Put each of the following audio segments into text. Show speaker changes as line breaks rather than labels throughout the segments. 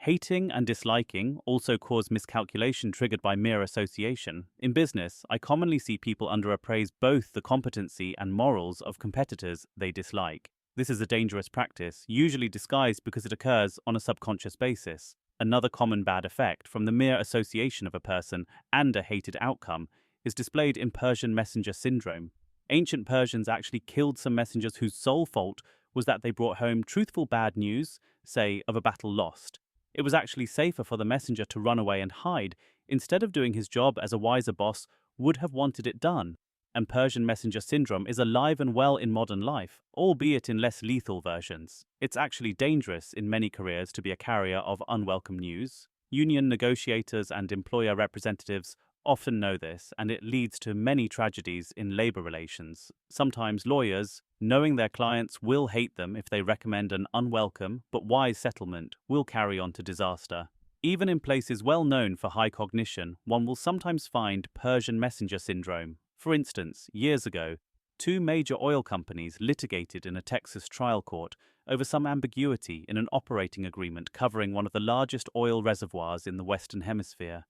Hating and disliking also cause miscalculation triggered by mere association. In business, I commonly see people underappraise both the competency and morals of competitors they dislike. This is a dangerous practice, usually disguised because it occurs on a subconscious basis. Another common bad effect from the mere association of a person and a hated outcome is displayed in Persian messenger syndrome. Ancient Persians actually killed some messengers whose sole fault was that they brought home truthful bad news, say, of a battle lost. It was actually safer for the messenger to run away and hide, instead of doing his job as a wiser boss would have wanted it done. And Persian messenger syndrome is alive and well in modern life, albeit in less lethal versions. It's actually dangerous in many careers to be a carrier of unwelcome news. Union negotiators and employer representatives often know this, and it leads to many tragedies in labor relations. Sometimes lawyers, knowing their clients will hate them if they recommend an unwelcome but wise settlement, will carry on to disaster. Even in places well known for high cognition, one will sometimes find Persian messenger syndrome. For instance, years ago, two major oil companies litigated in a Texas trial court over some ambiguity in an operating agreement covering one of the largest oil reservoirs in the Western Hemisphere.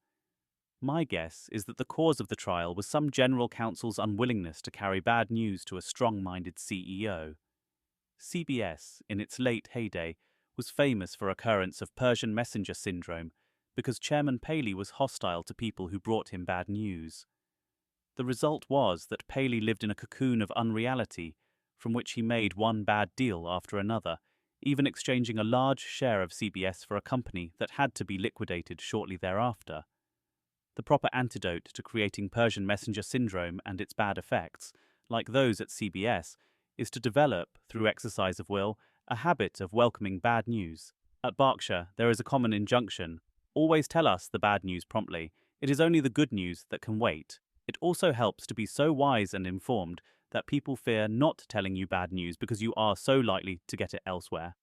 My guess is that the cause of the trial was some general counsel's unwillingness to carry bad news to a strong-minded CEO. CBS, in its late heyday, was famous for occurrence of Persian messenger syndrome because Chairman Paley was hostile to people who brought him bad news. The result was that Paley lived in a cocoon of unreality, from which he made one bad deal after another, even exchanging a large share of CBS for a company that had to be liquidated shortly thereafter. The proper antidote to creating Persian messenger syndrome and its bad effects, like those at CBS, is to develop, through exercise of will, a habit of welcoming bad news. At Berkshire, there is a common injunction: always tell us the bad news promptly. It is only the good news that can wait. It also helps to be so wise and informed that people fear not telling you bad news because you are so likely to get it elsewhere.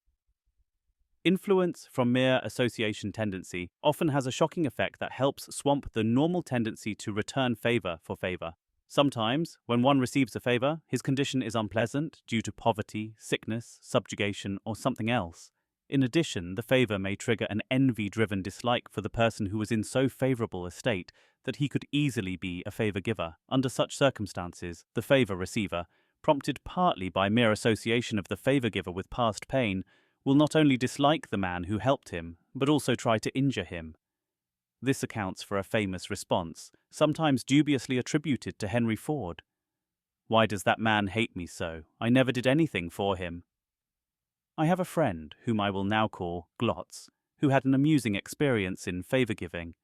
Influence from mere association tendency often has a shocking effect that helps swamp the normal tendency to return favor for favor. Sometimes, when one receives a favor, his condition is unpleasant due to poverty, sickness, subjugation, or something else. In addition, the favor may trigger an envy-driven dislike for the person who was in so favorable a state that he could easily be a favor giver. Under such circumstances, the favor receiver, prompted partly by mere association of the favor giver with past pain, will not only dislike the man who helped him, but also try to injure him. This accounts for a famous response, sometimes dubiously attributed to Henry Ford. "Why does that man hate me so? I never did anything for him." I have a friend, whom I will now call Glotz, who had an amusing experience in favor-giving.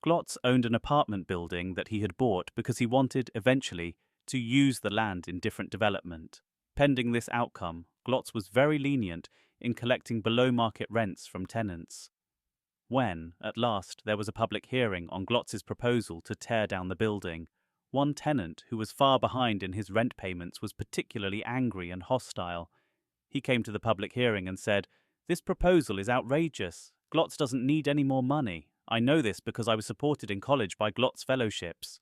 Glotz owned an apartment building that he had bought because he wanted, eventually, to use the land in different development. Pending this outcome, Glotz was very lenient in collecting below-market rents from tenants. When, at last, there was a public hearing on Glotz's proposal to tear down the building, one tenant who was far behind in his rent payments was particularly angry and hostile. He came to the public hearing and said, "This proposal is outrageous. Glotz doesn't need any more money. I know this because I was supported in college by Glotz fellowships."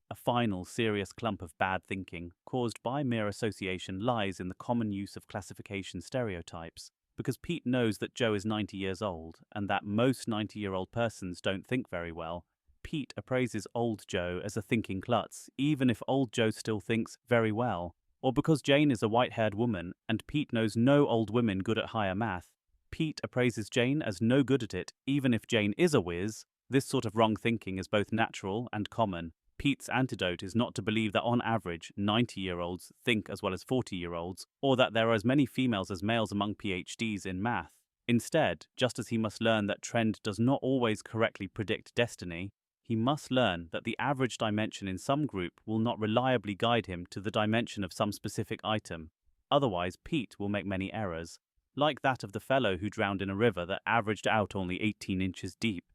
A final serious clump of bad thinking caused by mere association lies in the common use of classification stereotypes. Because Pete knows that Joe is 90 years old and that most 90-year-old persons don't think very well, Pete appraises old Joe as a thinking klutz, even if old Joe still thinks very well. Or because Jane is a white-haired woman and Pete knows no old women good at higher math, Pete appraises Jane as no good at it, even if Jane is a whiz. This sort of wrong thinking is both natural and common. Pete's antidote is not to believe that on average 90-year-olds think as well as 40-year-olds, or that there are as many females as males among PhDs in math. Instead, just as he must learn that trend does not always correctly predict destiny, he must learn that the average dimension in some group will not reliably guide him to the dimension of some specific item. Otherwise, Pete will make many errors, like that of the fellow who drowned in a river that averaged out only 18 inches deep.